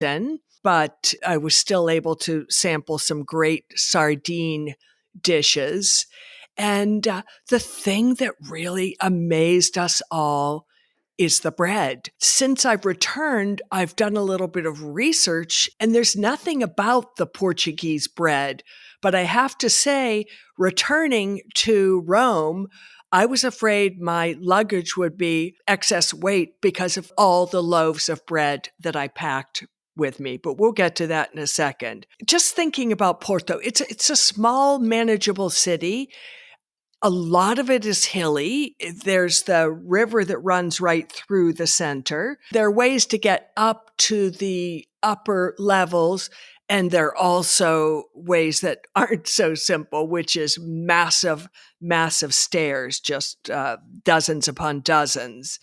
then, but I was still able to sample some great sardine dishes. And the thing that really amazed us all is the bread. Since I've returned, I've done a little bit of research, and there's nothing about the Portuguese bread. But I have to say, returning to Rome, I was afraid my luggage would be excess weight because of all the loaves of bread that I packed with me, but we'll get to that in a second. Just thinking about Porto, it's a small, manageable city. A lot of it is hilly. There's the river that runs right through the center. There are ways to get up to the upper levels, and there are also ways that aren't so simple, which is massive, massive stairs, just dozens upon dozens.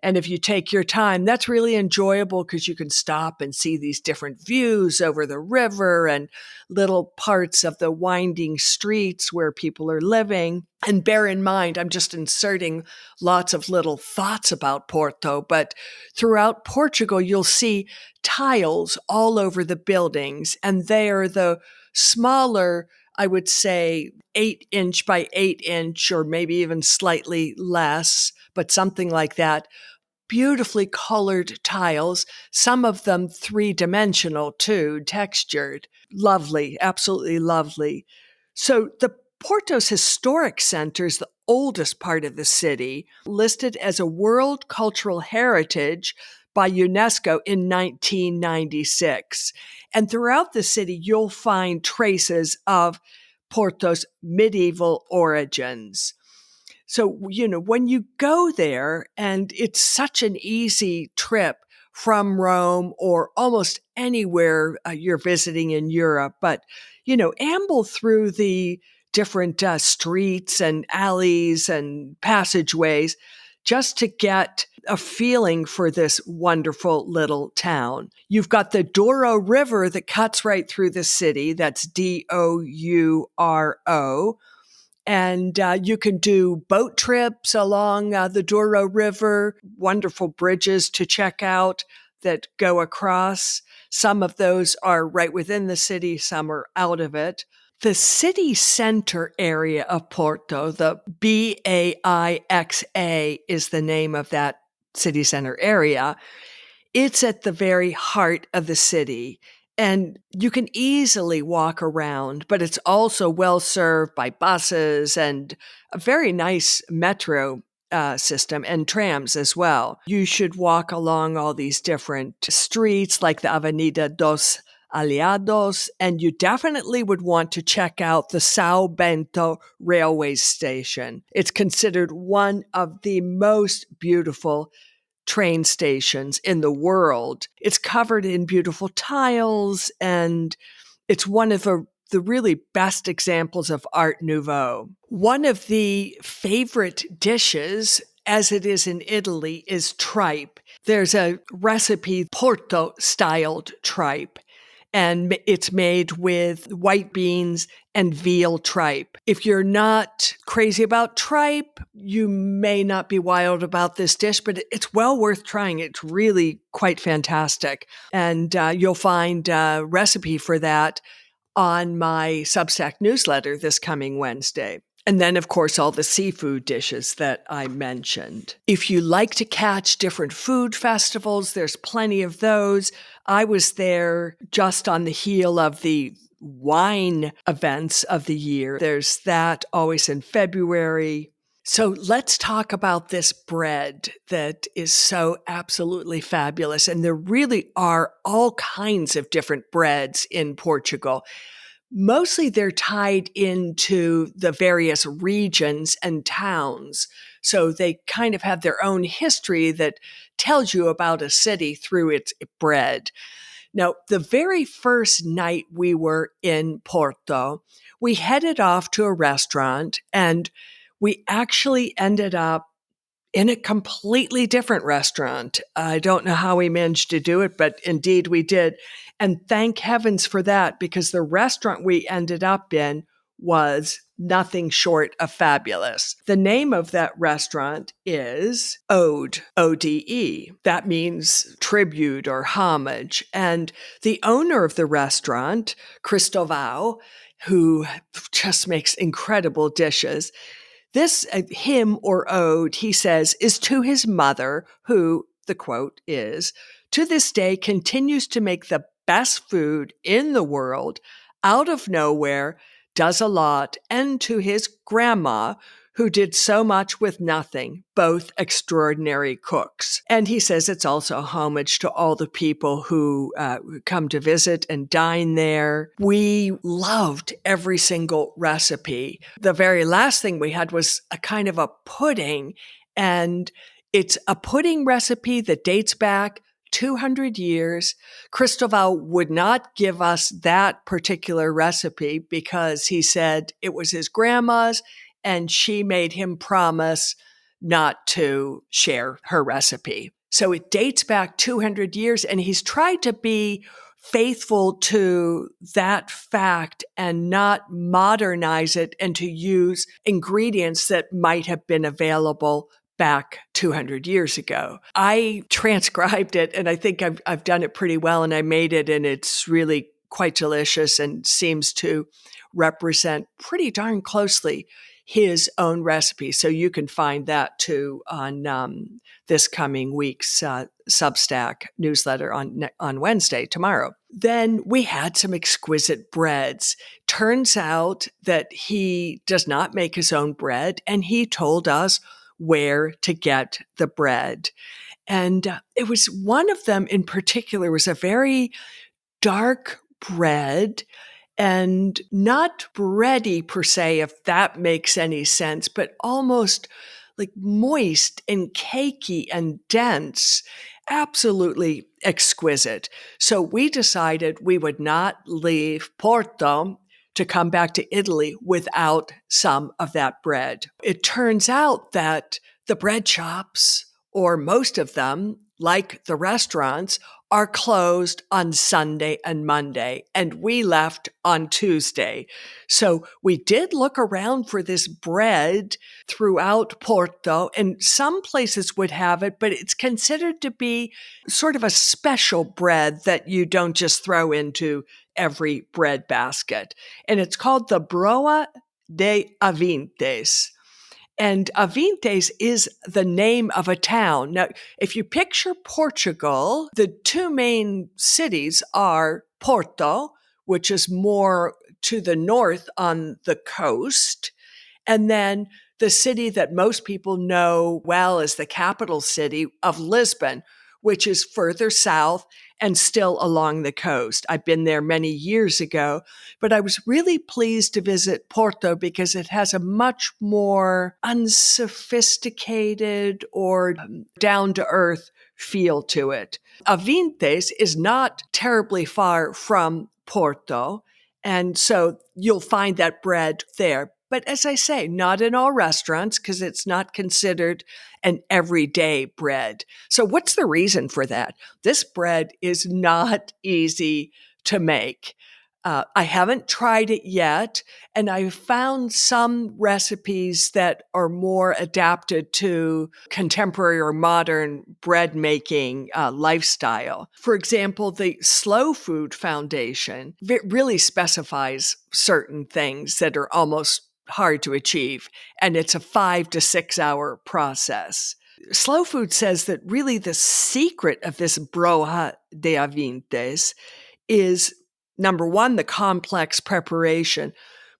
And if you take your time, that's really enjoyable because you can stop and see these different views over the river and little parts of the winding streets where people are living. And bear in mind, I'm just inserting lots of little thoughts about Porto, but throughout Portugal, you'll see tiles all over the buildings, and they are the smaller, I would say, 8-inch by 8-inch, or maybe even slightly less, but something like that, beautifully colored tiles, some of them three-dimensional too, textured. Lovely, absolutely lovely. So the Porto's historic center is the oldest part of the city, listed as a World Cultural Heritage by UNESCO in 1996. And throughout the city, you'll find traces of Porto's medieval origins. So, when you go there, and it's such an easy trip from Rome or almost anywhere you're visiting in Europe, but, amble through the different streets and alleys and passageways just to get a feeling for this wonderful little town. You've got the Douro River that cuts right through the city. That's Douro. And you can do boat trips along the Douro River, wonderful bridges to check out that go across. Some of those are right within the city, some are out of it. The city center area of Porto, the Baixa is the name of that city center area. It's at the very heart of the city. And you can easily walk around, but it's also well served by buses and a very nice metro system and trams as well. You should walk along all these different streets like the Avenida dos Aliados, and you definitely would want to check out the São Bento railway station. It's considered one of the most beautiful train stations in the world. It's covered in beautiful tiles, and it's one of the really best examples of Art Nouveau. One of the favorite dishes, as it is in Italy, is tripe. There's a recipe, Porto-styled tripe, and it's made with white beans and veal tripe. If you're not crazy about tripe, you may not be wild about this dish, but it's well worth trying. It's really quite fantastic. And you'll find a recipe for that on my Substack newsletter this coming Wednesday. And then, of course, all the seafood dishes that I mentioned. If you like to catch different food festivals, there's plenty of those. I was there just on the heel of the wine events of the year. There's that always in February. So let's talk about this bread that is so absolutely fabulous. And there really are all kinds of different breads in Portugal. Mostly they're tied into the various regions and towns. So they kind of have their own history that tells you about a city through its bread. Now, the very first night we were in Porto, we headed off to a restaurant, and we actually ended up in a completely different restaurant. I don't know how we managed to do it, but indeed we did. And thank heavens for that, because the restaurant we ended up in was nothing short of fabulous. The name of that restaurant is Ode, O-D-E. That means tribute or homage. And the owner of the restaurant, Cristóvão, who just makes incredible dishes, this hymn or ode, he says, is to his mother, who, the quote is, to this day continues to make the best food in the world out of nowhere, does a lot, and to his grandma, who did so much with nothing, both extraordinary cooks. And he says it's also a homage to all the people who come to visit and dine there. We loved every single recipe. The very last thing we had was a kind of a pudding, and it's a pudding recipe that dates back 200 years. Cristóvão would not give us that particular recipe because he said it was his grandma's and she made him promise not to share her recipe. So it dates back 200 years, and he's tried to be faithful to that fact and not modernize it and to use ingredients that might have been available back 200 years ago. I transcribed it, and I think I've done it pretty well, and I made it, and it's really quite delicious and seems to represent pretty darn closely his own recipe. So you can find that too on this coming week's Substack newsletter on Wednesday, tomorrow. Then we had some exquisite breads. Turns out that he does not make his own bread, and he told us where to get the bread. And it was one of them in particular was a very dark bread, and not bready per se, if that makes any sense, but almost like moist and cakey and dense, absolutely exquisite. So we decided we would not leave Porto to come back to Italy without some of that bread. It turns out that the bread shops, or most of them, like the restaurants, are closed on Sunday and Monday, and we left on Tuesday. So we did look around for this bread throughout Porto, and some places would have it, but it's considered to be sort of a special bread that you don't just throw into every bread basket. And it's called the Broa de Avintes. And Avintes is the name of a town. Now, if you picture Portugal, the two main cities are Porto, which is more to the north on the coast, and then the city that most people know well as the capital city of Lisbon, which is further south and still along the coast. I've been there many years ago, but I was really pleased to visit Porto because it has a much more unsophisticated or down-to-earth feel to it. Avintes is not terribly far from Porto, and so you'll find that bread there. But as I say, not in all restaurants because it's not considered an everyday bread. So what's the reason for that? This bread is not easy to make. I haven't tried it yet, and I've found some recipes that are more adapted to contemporary or modern bread making lifestyle. For example, the Slow Food Foundation really specifies certain things that are almost hard to achieve, and it's a 5 to 6 hour process. Slow Food says that really the secret of this broa de avintes is, number one, the complex preparation,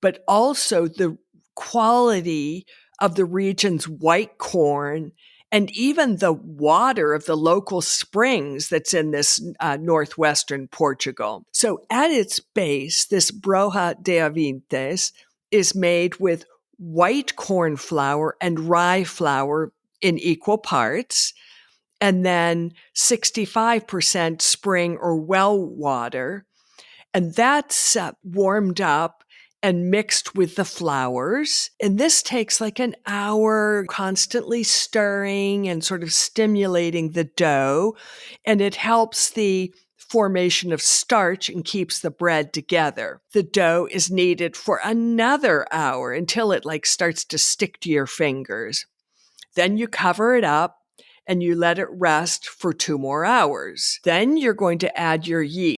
but also the quality of the region's white corn and even the water of the local springs that's in this northwestern Portugal. So at its base, this broa de avintes is made with white corn flour and rye flour in equal parts, and then 65% spring or well water. And that's warmed up and mixed with the flours. And this takes like an hour, constantly stirring and sort of stimulating the dough. And it helps the formation of starch and keeps the bread together. The dough is kneaded for another hour until it starts to stick to your fingers. Then you cover it up and you let it rest for 2 more hours. Then you're going to add your yeast.